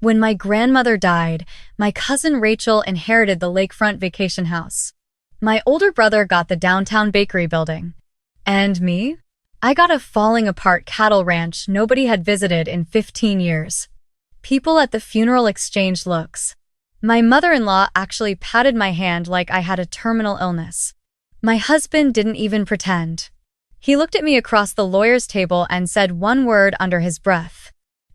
When my grandmother died, my cousin Rachel inherited the lakefront vacation house. My older brother got the downtown bakery building. And me? I got a falling-apart cattle ranch nobody had visited in 15 years. People at the funeral exchanged looks. My mother-in-law actually patted my hand like I had a terminal illness. My husband didn't even pretend. He looked at me across the lawyer's table and said one word under his breath.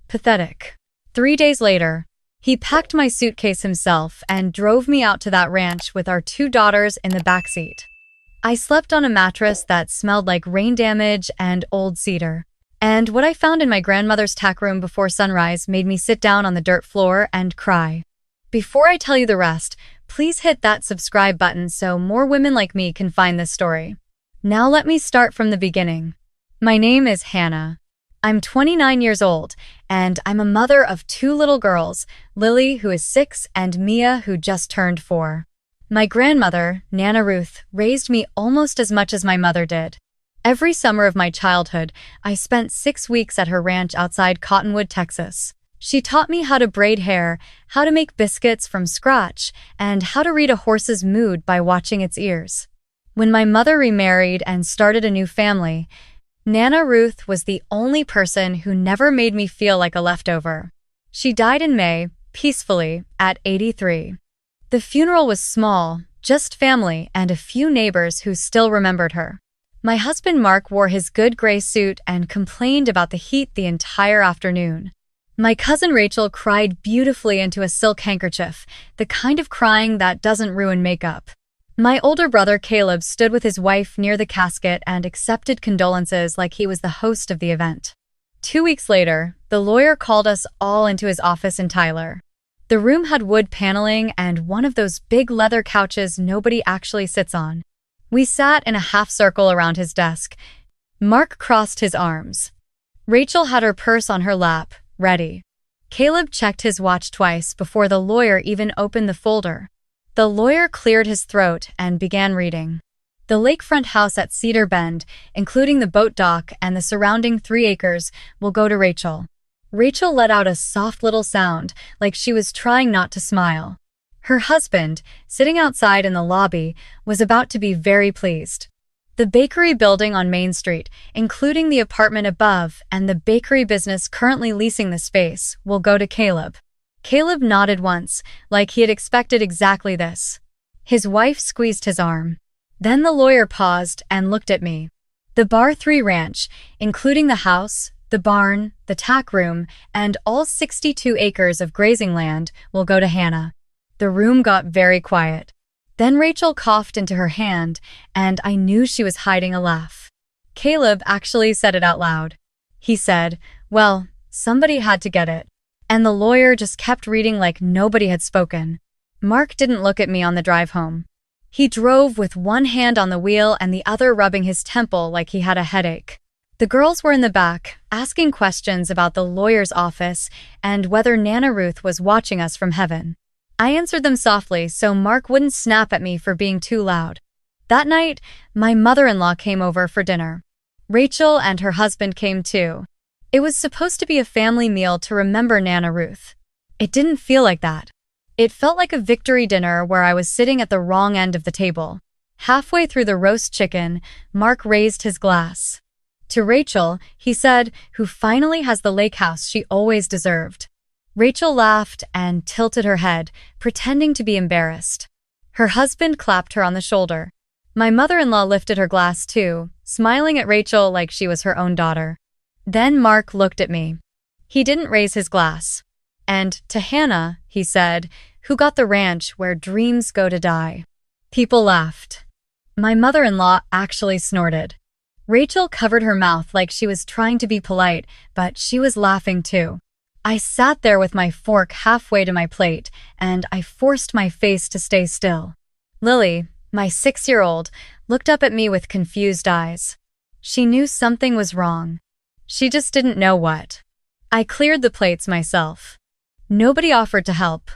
Pathetic. 3 days later, he packed my suitcase himself and drove me out to that ranch with our 2 daughters in the backseat. I slept on a mattress that smelled like rain damage and old cedar. And what I found in my grandmother's tack room before sunrise made me sit down on the dirt floor and cry. Before I tell you the rest, please hit that subscribe button so more women like me can find this story. Now let me start from the beginning. My name is Hannah. I'm 29 years old, and I'm a mother of 2 little girls, Lily, who is 6, and Mia, who just turned 4. My grandmother, Nana Ruth, raised me almost as much as my mother did. Every summer of my childhood, I spent 6 weeks at her ranch outside Cottonwood, Texas. She taught me how to braid hair, how to make biscuits from scratch, and how to read a horse's mood by watching its ears. When my mother remarried and started a new family, Nana Ruth was the only person who never made me feel like a leftover. She died in May, peacefully, at 83. The funeral was small, just family and a few neighbors who still remembered her. My husband Mark wore his good gray suit and complained about the heat the entire afternoon. My cousin Rachel cried beautifully into a silk handkerchief, the kind of crying that doesn't ruin makeup. My older brother Caleb stood with his wife near the casket and accepted condolences like he was the host of the event. 2 weeks later, the lawyer called us all into his office in Tyler. The room had wood paneling and one of those big leather couches nobody actually sits on. We sat in a half circle around his desk. Mark crossed his arms. Rachel had her purse on her lap, ready. Caleb checked his watch twice before the lawyer even opened the folder. The lawyer cleared his throat and began reading. The lakefront house at Cedar Bend, including the boat dock and the surrounding 3 acres, will go to Rachel. Rachel let out a soft little sound, like she was trying not to smile. Her husband, sitting outside in the lobby, was about to be very pleased. The bakery building on Main Street, including the apartment above and the bakery business currently leasing the space, will go to Caleb. Caleb nodded once, like he had expected exactly this. His wife squeezed his arm. Then the lawyer paused and looked at me. The Bar 3 ranch, including the house, the barn, the tack room, and all 62 acres of grazing land, will go to Hannah. The room got very quiet. Then Rachel coughed into her hand, and I knew she was hiding a laugh. Caleb actually said it out loud. He said, "Well, somebody had to get it." And the lawyer just kept reading like nobody had spoken. Mark didn't look at me on the drive home. He drove with one hand on the wheel and the other rubbing his temple like he had a headache. The girls were in the back, asking questions about the lawyer's office and whether Nana Ruth was watching us from heaven. I answered them softly so Mark wouldn't snap at me for being too loud. That night, my mother-in-law came over for dinner. Rachel and her husband came too. It was supposed to be a family meal to remember Nana Ruth. It didn't feel like that. It felt like a victory dinner where I was sitting at the wrong end of the table. Halfway through the roast chicken, Mark raised his glass. To Rachel, he said, who finally has the lake house she always deserved. Rachel laughed and tilted her head, pretending to be embarrassed. Her husband clapped her on the shoulder. My mother-in-law lifted her glass too, smiling at Rachel like she was her own daughter. Then Mark looked at me. He didn't raise his glass. And to Hannah, he said, who got the ranch where dreams go to die. People laughed. My mother-in-law actually snorted. Rachel covered her mouth like she was trying to be polite, but she was laughing too. I sat there with my fork halfway to my plate, and I forced my face to stay still. Lily, my 6-year-old, looked up at me with confused eyes. She knew something was wrong. She just didn't know what. I cleared the plates myself. Nobody offered to help.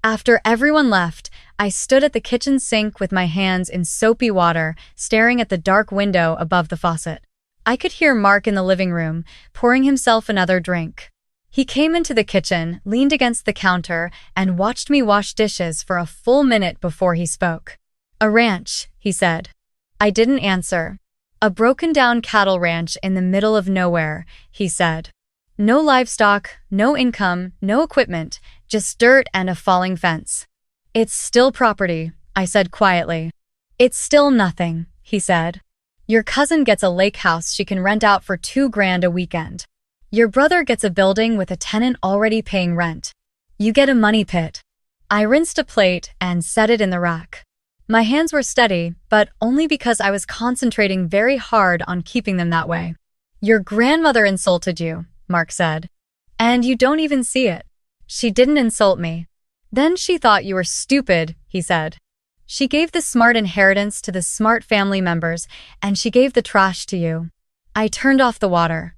After everyone left, I stood at the kitchen sink with my hands in soapy water, staring at the dark window above the faucet. I could hear Mark in the living room, pouring himself another drink. He came into the kitchen, leaned against the counter, and watched me wash dishes for a full minute before he spoke. "A ranch," he said. I didn't answer. "A broken-down cattle ranch in the middle of nowhere," he said. "No livestock, no income, no equipment, just dirt and a falling fence." "It's still property," I said quietly. "It's still nothing," he said. "Your cousin gets a lake house she can rent out for $2,000 a weekend. Your brother gets a building with a tenant already paying rent. You get a money pit." I rinsed a plate and set it in the rack. My hands were steady, but only because I was concentrating very hard on keeping them that way. "Your grandmother insulted you," Mark said. "And you don't even see it." "She didn't insult me." "Then she thought you were stupid," he said. "She gave the smart inheritance to the smart family members, and she gave the trash to you." I turned off the water.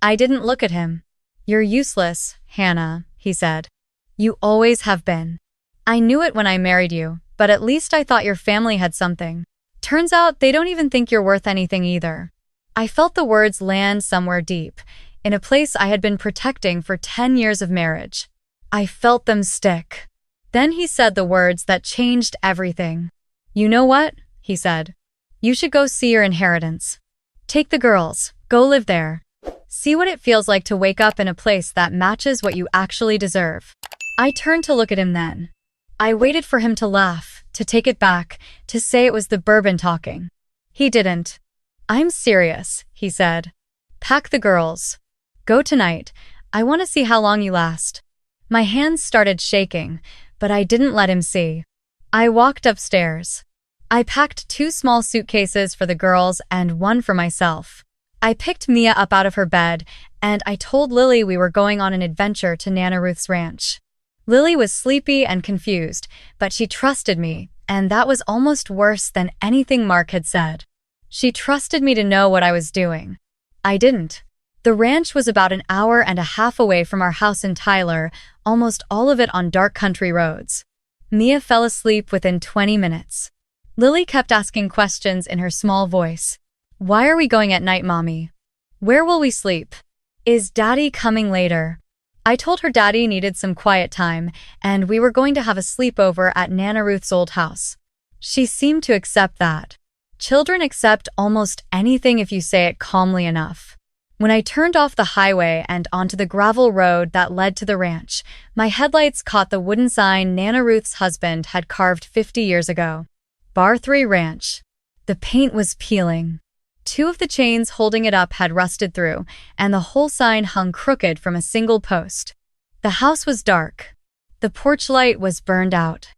I didn't look at him. "You're useless, Hannah," he said. "You always have been. I knew it when I married you, but at least I thought your family had something. Turns out they don't even think you're worth anything either." I felt the words land somewhere deep, in a place I had been protecting for 10 years of marriage. I felt them stick. Then he said the words that changed everything. "You know what?" he said. "You should go see your inheritance. Take the girls, go live there. See what it feels like to wake up in a place that matches what you actually deserve." I turned to look at him then. I waited for him to laugh, to take it back, to say it was the bourbon talking. He didn't. "I'm serious," he said. "Pack the girls. Go tonight. I want to see how long you last." My hands started shaking, but I didn't let him see. I walked upstairs. I packed 2 small suitcases for the girls and 1 for myself. I picked Mia up out of her bed, and I told Lily we were going on an adventure to Nana Ruth's ranch. Lily was sleepy and confused, but she trusted me, and that was almost worse than anything Mark had said. She trusted me to know what I was doing. I didn't. The ranch was about an hour and a half away from our house in Tyler, almost all of it on dark country roads. Mia fell asleep within 20 minutes. Lily kept asking questions in her small voice. "Why are we going at night, Mommy? Where will we sleep? Is Daddy coming later?" I told her Daddy needed some quiet time, and we were going to have a sleepover at Nana Ruth's old house. She seemed to accept that. Children accept almost anything if you say it calmly enough. When I turned off the highway and onto the gravel road that led to the ranch, my headlights caught the wooden sign Nana Ruth's husband had carved 50 years ago. Bar 3 Ranch. The paint was peeling. 2 of the chains holding it up had rusted through, and the whole sign hung crooked from a single post. The house was dark. The porch light was burned out.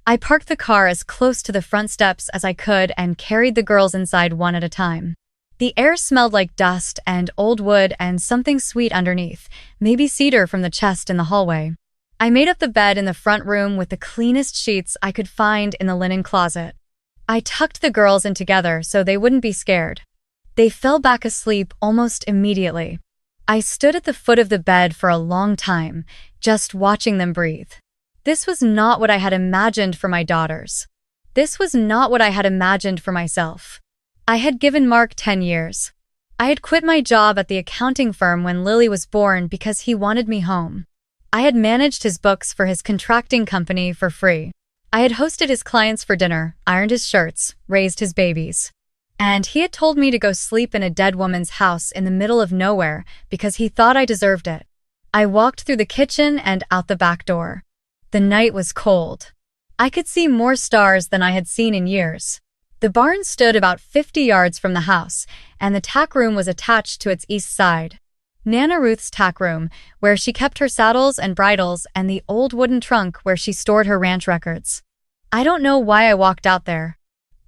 I parked the car as close to the front steps as I could and carried the girls inside one at a time. The air smelled like dust and old wood and something sweet underneath, maybe cedar from the chest in the hallway. I made up the bed in the front room with the cleanest sheets I could find in the linen closet. I tucked the girls in together so they wouldn't be scared. They fell back asleep almost immediately. I stood at the foot of the bed for a long time, just watching them breathe. This was not what I had imagined for my daughters. This was not what I had imagined for myself. I had given Mark 10 years. I had quit my job at the accounting firm when Lily was born because he wanted me home. I had managed his books for his contracting company for free. I had hosted his clients for dinner, ironed his shirts, raised his babies. And he had told me to go sleep in a dead woman's house in the middle of nowhere because he thought I deserved it. I walked through the kitchen and out the back door. The night was cold. I could see more stars than I had seen in years. The barn stood about 50 yards from the house, and the tack room was attached to its east side. Nana Ruth's tack room, where she kept her saddles and bridles, and the old wooden trunk where she stored her ranch records. I don't know why I walked out there.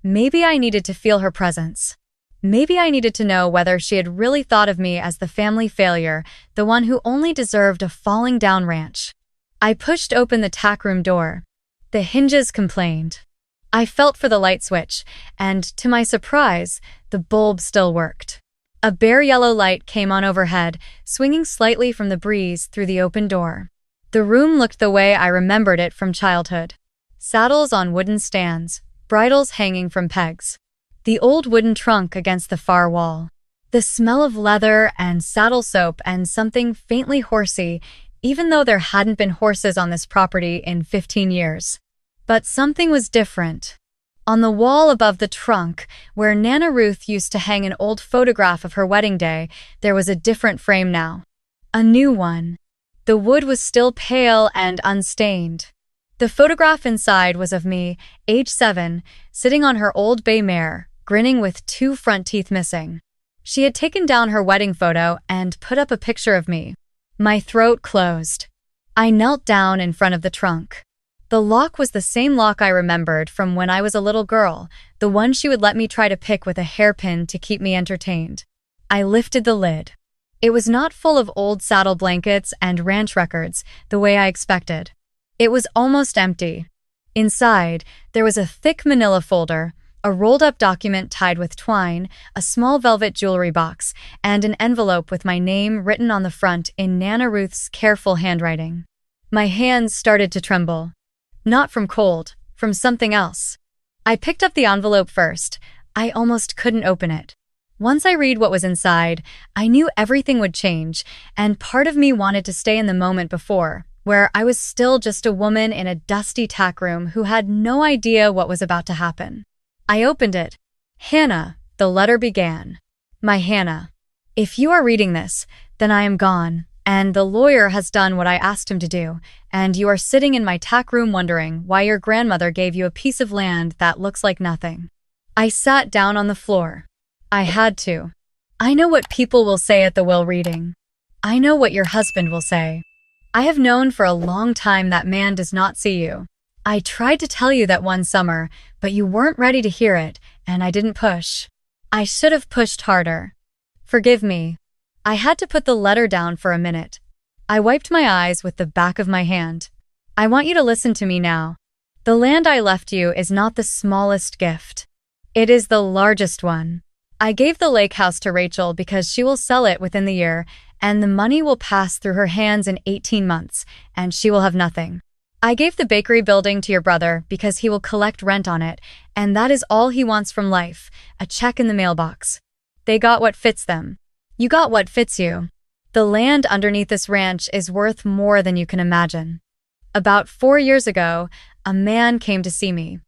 Maybe I needed to feel her presence. Maybe I needed to know whether she had really thought of me as the family failure, the one who only deserved a falling down ranch. I pushed open the tack room door. The hinges complained. I felt for the light switch, and, to my surprise, the bulb still worked. A bare yellow light came on overhead, swinging slightly from the breeze through the open door. The room looked the way I remembered it from childhood. Saddles on wooden stands, bridles hanging from pegs. The old wooden trunk against the far wall. The smell of leather and saddle soap and something faintly horsey, even though there hadn't been horses on this property in 15 years. But something was different. On the wall above the trunk, where Nana Ruth used to hang an old photograph of her wedding day, there was a different frame now. A new one. The wood was still pale and unstained. The photograph inside was of me, age 7, sitting on her old bay mare, grinning with 2 front teeth missing. She had taken down her wedding photo and put up a picture of me. My throat closed. I knelt down in front of the trunk. The lock was the same lock I remembered from when I was a little girl, the one she would let me try to pick with a hairpin to keep me entertained. I lifted the lid. It was not full of old saddle blankets and ranch records, the way I expected. It was almost empty. Inside, there was a thick manila folder, a rolled-up document tied with twine, a small velvet jewelry box, and an envelope with my name written on the front in Nana Ruth's careful handwriting. My hands started to tremble. Not from cold, from something else. I picked up the envelope first. I almost couldn't open it. Once I read what was inside, I knew everything would change, and part of me wanted to stay in the moment before, where I was still just a woman in a dusty tack room who had no idea what was about to happen. I opened it. Hannah, the letter began. My Hannah, if you are reading this, then I am gone, and the lawyer has done what I asked him to do, and you are sitting in my tack room wondering why your grandmother gave you a piece of land that looks like nothing. I sat down on the floor. I had to. I know what people will say at the will reading. I know what your husband will say. I have known for a long time that man does not see you. I tried to tell you that one summer, but you weren't ready to hear it, and I didn't push. I should have pushed harder. Forgive me. I had to put the letter down for a minute. I wiped my eyes with the back of my hand. I want you to listen to me now. The land I left you is not the smallest gift. It is the largest one. I gave the lake house to Rachel because she will sell it within the year, and the money will pass through her hands in 18 months, and she will have nothing. I gave the bakery building to your brother because he will collect rent on it, and that is all he wants from life, a check in the mailbox. They got what fits them. You got what fits you. The land underneath this ranch is worth more than you can imagine. About 4 years ago, a man came to see me.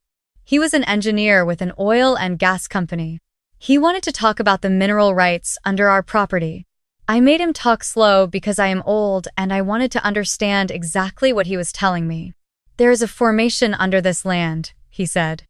He was an engineer with an oil and gas company. He wanted to talk about the mineral rights under our property. I made him talk slow because I am old and I wanted to understand exactly what he was telling me. There is a formation under this land, he said.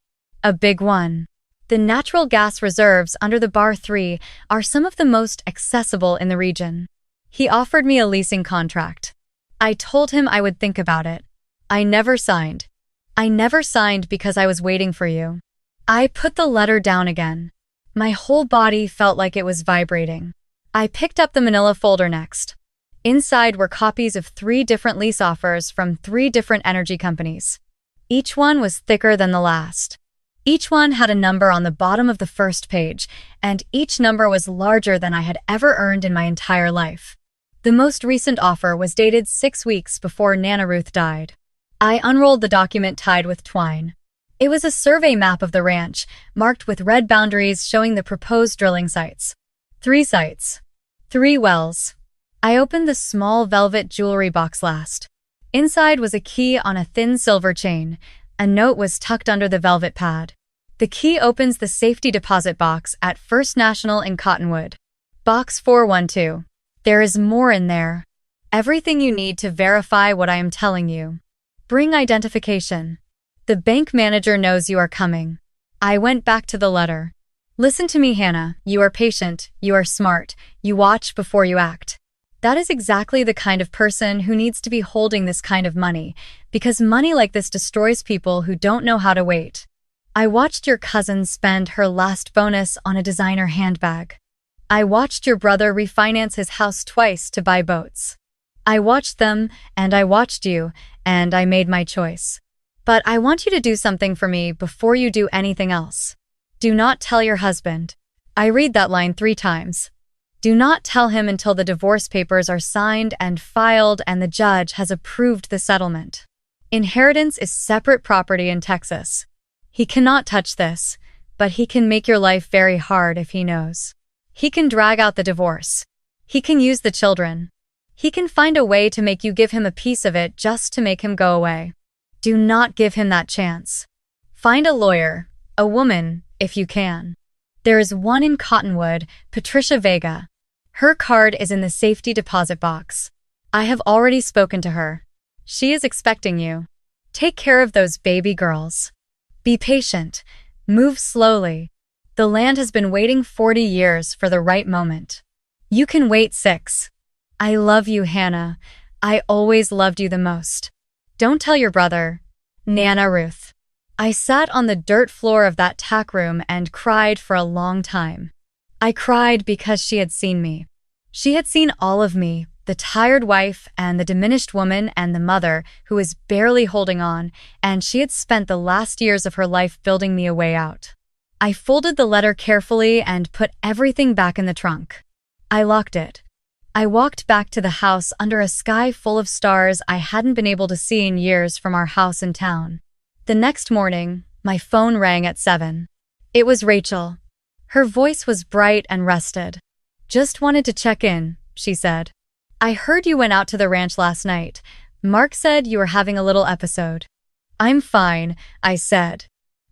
A big one. The natural gas reserves under the Bar 3 are some of the most accessible in the region. He offered me a leasing contract. I told him I would think about it. I never signed. I never signed because I was waiting for you. I put the letter down again. My whole body felt like it was vibrating. I picked up the manila folder next. Inside were copies of 3 different lease offers from 3 different energy companies. Each one was thicker than the last. Each one had a number on the bottom of the first page, and each number was larger than I had ever earned in my entire life. The most recent offer was dated 6 weeks before Nana Ruth died. I unrolled the document tied with twine. It was a survey map of the ranch, marked with red boundaries showing the proposed drilling sites. 3 sites. 3 wells. I opened the small velvet jewelry box last. Inside was a key on a thin silver chain. A note was tucked under the velvet pad. The key opens the safety deposit box at First National in Cottonwood. Box 412. There is more in there. Everything you need to verify what I am telling you. Bring identification. The bank manager knows you are coming. I went back to the letter. Listen to me, Hannah. You are patient. You are smart. You watch before you act. That is exactly the kind of person who needs to be holding this kind of money, because money like this destroys people who don't know how to wait. I watched your cousin spend her last bonus on a designer handbag. I watched your brother refinance his house twice to buy boats. I watched them, and I watched you, and I made my choice. But I want you to do something for me before you do anything else. Do not tell your husband. I read that line 3 times. Do not tell him until the divorce papers are signed and filed and the judge has approved the settlement. Inheritance is separate property in Texas. He cannot touch this, but he can make your life very hard if he knows. He can drag out the divorce. He can use the children. He can find a way to make you give him a piece of it just to make him go away. Do not give him that chance. Find a lawyer, a woman, if you can. There is one in Cottonwood, Patricia Vega. Her card is in the safety deposit box. I have already spoken to her. She is expecting you. Take care of those baby girls. Be patient. Move slowly. The land has been waiting 40 years for the right moment. You can wait 6. I love you, Hannah. I always loved you the most. Don't tell your brother. Nana Ruth. I sat on the dirt floor of that tack room and cried for a long time. I cried because she had seen me. She had seen all of me, the tired wife and the diminished woman and the mother who was barely holding on, and she had spent the last years of her life building me a way out. I folded the letter carefully and put everything back in the trunk. I locked it. I walked back to the house under a sky full of stars I hadn't been able to see in years from our house in town. The next morning, my phone rang at 7. It was Rachel. Her voice was bright and rested. Just wanted to check in, she said. I heard you went out to the ranch last night. Mark said you were having a little episode. I'm fine, I said.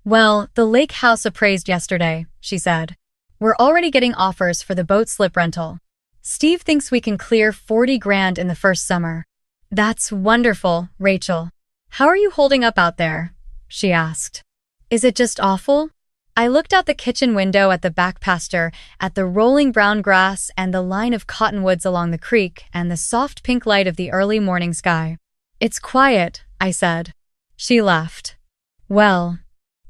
Well, the lake house appraised yesterday, she said. We're already getting offers for the boat slip rental. Steve thinks we can clear 40 grand in the first summer. That's wonderful, Rachel. How are you holding up out there? She asked. Is it just awful? I looked out the kitchen window at the back pasture, at the rolling brown grass and the line of cottonwoods along the creek and the soft pink light of the early morning sky. It's quiet, I said. She laughed. Well,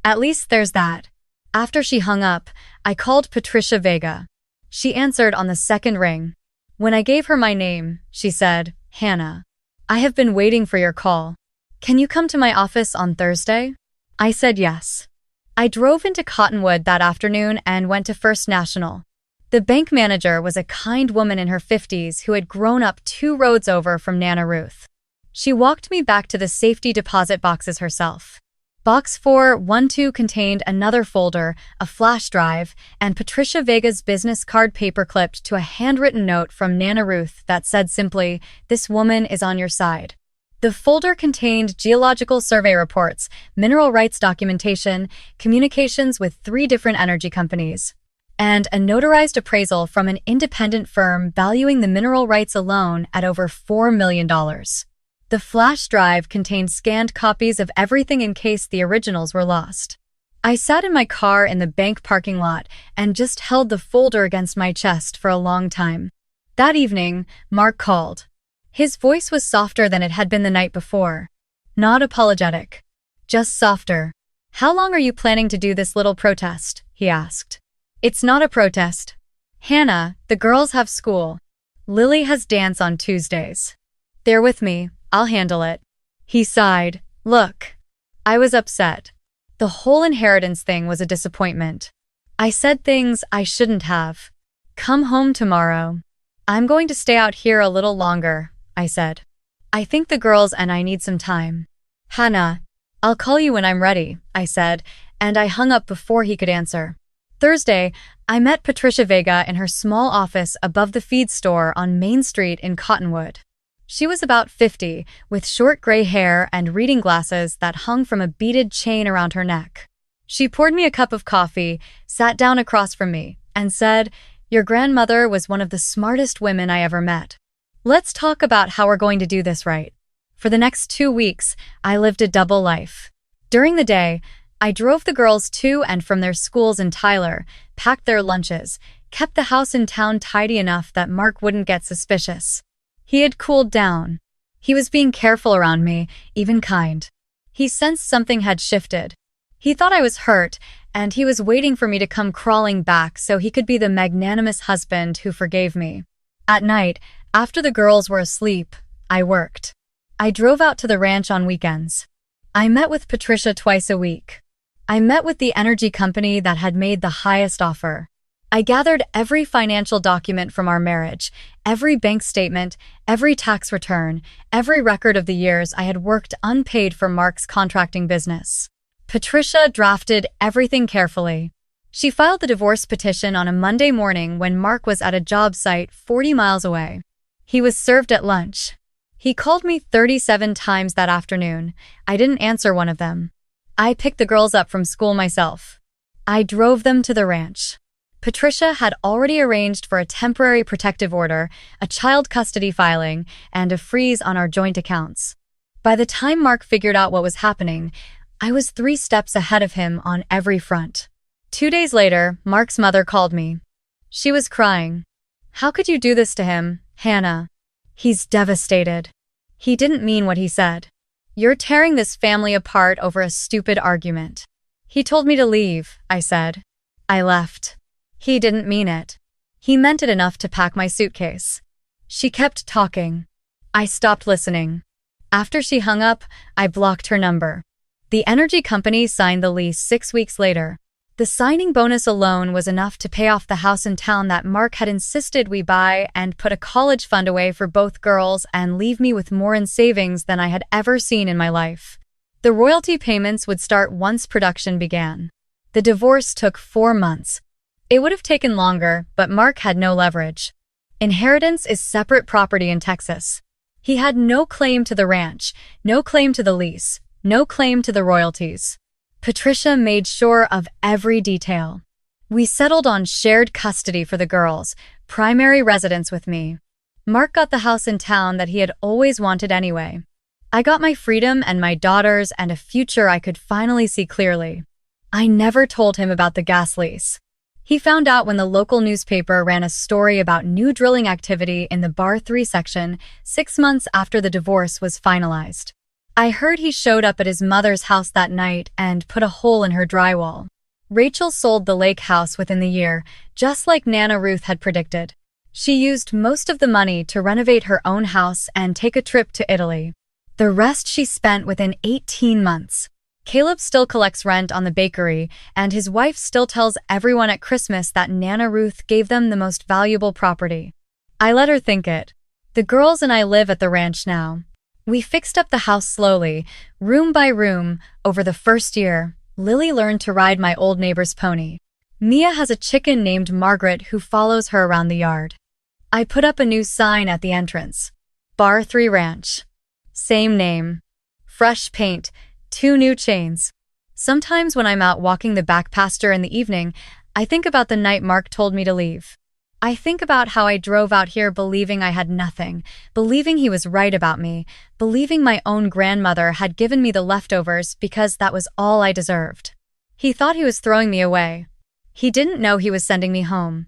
at least there's that. After she hung up, I called Patricia Vega. She answered on the second ring. When I gave her my name, she said, Hannah. I have been waiting for your call. Can you come to my office on Thursday? I said yes. I drove into Cottonwood that afternoon and went to First National. The bank manager was a kind woman in her 50s who had grown up 2 roads over from Nana Ruth. She walked me back to the safety deposit boxes herself. Box 412 contained another folder, a flash drive, and Patricia Vega's business card paperclipped to a handwritten note from Nana Ruth that said simply, "This woman is on your side." The folder contained geological survey reports, mineral rights documentation, communications with 3 different energy companies, and a notarized appraisal from an independent firm valuing the mineral rights alone at over $4 million. The flash drive contained scanned copies of everything in case the originals were lost. I sat in my car in the bank parking lot and just held the folder against my chest for a long time. That evening, Mark called. His voice was softer than it had been the night before. Not apologetic. Just softer. How long are you planning to do this little protest? He asked. It's not a protest. Hannah, the girls have school. Lily has dance on Tuesdays. They're with me. I'll handle it. He sighed. Look. I was upset. The whole inheritance thing was a disappointment. I said things I shouldn't have. Come home tomorrow. I'm going to stay out here a little longer, I said. I think the girls and I need some time. Hannah, I'll call you when I'm ready, I said, and I hung up before he could answer. Thursday, I met Patricia Vega in her small office above the feed store on Main Street in Cottonwood. She was about 50, with short gray hair and reading glasses that hung from a beaded chain around her neck. She poured me a cup of coffee, sat down across from me, and said, Your grandmother was one of the smartest women I ever met. Let's talk about how we're going to do this right. For the next 2 weeks, I lived a double life. During the day, I drove the girls to and from their schools in Tyler, packed their lunches, kept the house in town tidy enough that Mark wouldn't get suspicious. He had cooled down. He was being careful around me, even kind. He sensed something had shifted. He thought I was hurt, and he was waiting for me to come crawling back so he could be the magnanimous husband who forgave me. At night, after the girls were asleep, I worked. I drove out to the ranch on weekends. I met with Patricia twice a week. I met with the energy company that had made the highest offer. I gathered every financial document from our marriage, every bank statement, every tax return, every record of the years I had worked unpaid for Mark's contracting business. Patricia drafted everything carefully. She filed the divorce petition on a Monday morning when Mark was at a job site 40 miles away. He was served at lunch. He called me 37 times that afternoon. I didn't answer one of them. I picked the girls up from school myself. I drove them to the ranch. Patricia had already arranged for a temporary protective order, a child custody filing, and a freeze on our joint accounts. By the time Mark figured out what was happening, I was 3 steps ahead of him on every front. 2 days later, Mark's mother called me. She was crying. "How could you do this to him, Hannah? He's devastated. He didn't mean what he said. You're tearing this family apart over a stupid argument." "He told me to leave," I said. I left. He didn't mean it. He meant it enough to pack my suitcase. She kept talking. I stopped listening. After she hung up, I blocked her number. The energy company signed the lease 6 weeks later. The signing bonus alone was enough to pay off the house in town that Mark had insisted we buy and put a college fund away for both girls and leave me with more in savings than I had ever seen in my life. The royalty payments would start once production began. The divorce took 4 months. It would have taken longer, but Mark had no leverage. Inheritance is separate property in Texas. He had no claim to the ranch, no claim to the lease, no claim to the royalties. Patricia made sure of every detail. We settled on shared custody for the girls, primary residence with me. Mark got the house in town that he had always wanted anyway. I got my freedom and my daughters and a future I could finally see clearly. I never told him about the gas lease. He found out when the local newspaper ran a story about new drilling activity in the Bar 3 section 6 months after the divorce was finalized. I heard he showed up at his mother's house that night and put a hole in her drywall. Rachel sold the lake house within the year, just like Nana Ruth had predicted. She used most of the money to renovate her own house and take a trip to Italy. The rest she spent within 18 months. Caleb still collects rent on the bakery, and his wife still tells everyone at Christmas that Nana Ruth gave them the most valuable property. I let her think it. The girls and I live at the ranch now. We fixed up the house slowly, room by room, over the first year. Lily learned to ride my old neighbor's pony. Mia has a chicken named Margaret who follows her around the yard. I put up a new sign at the entrance. Bar 3 Ranch. Same name. Fresh paint. 2 new chains. Sometimes when I'm out walking the back pasture in the evening, I think about the night Mark told me to leave. I think about how I drove out here believing I had nothing, believing he was right about me, believing my own grandmother had given me the leftovers because that was all I deserved. He thought he was throwing me away. He didn't know he was sending me home.